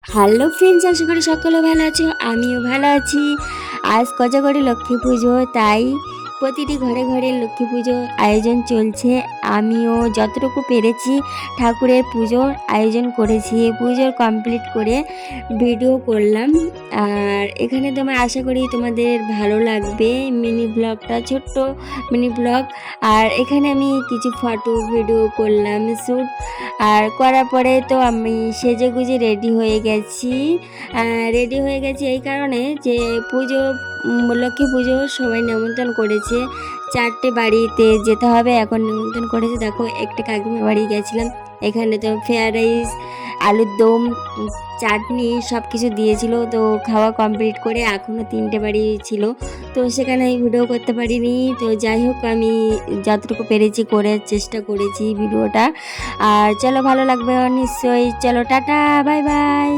Hello friends, আশা করি সকলে ভালো আছো। আমিও ভালো আছি। আজ কোজাগরি লক্ষ্মী পুজো, তাই প্রতিটি ঘরে ঘরে লক্ষ্মী পুজোর আয়োজন চলছে। আমিও যতটুকু পেরেছি ঠাকুরের পুজোর আয়োজন করেছি। পুজোর কমপ্লিট করে ভিডিও করলাম। আর এখানে তোমার আশা করি তোমাদের ভালো লাগবে মিনি ব্লগটা, ছোট্ট মিনি ব্লগ। আর এখানে আমি কিছু ফটো ভিডিও করলাম শ্যুট। আর করার পরে তো আমি সেজেগুজে রেডি হয়ে গেছি এই কারণে যে লক্ষ্মী পুজো সবাই নিমন্ত্রণ করেছে, 4টে বাড়িতে যেতে হবে। এখন নিমন্ত্রণ করেছে, দেখো একটা কাকিমার বাড়ি গেছিলাম। এখানে তো ফ্রায়েড রাইস, আলুর দম, চাটনি সব কিছু দিয়েছিল। তো খাওয়া কমপ্লিট করে এখনও 3টে বাড়ি ছিল, তো সেখানে আমি ভিডিও করতে পারিনি। তো যাই হোক, আমি যতটুকু পেরেছি করে চেষ্টা করেছি ভিডিওটা। আর চলো, ভালো লাগবে নিশ্চয়ই। চলো, টাটা, বাই বাই।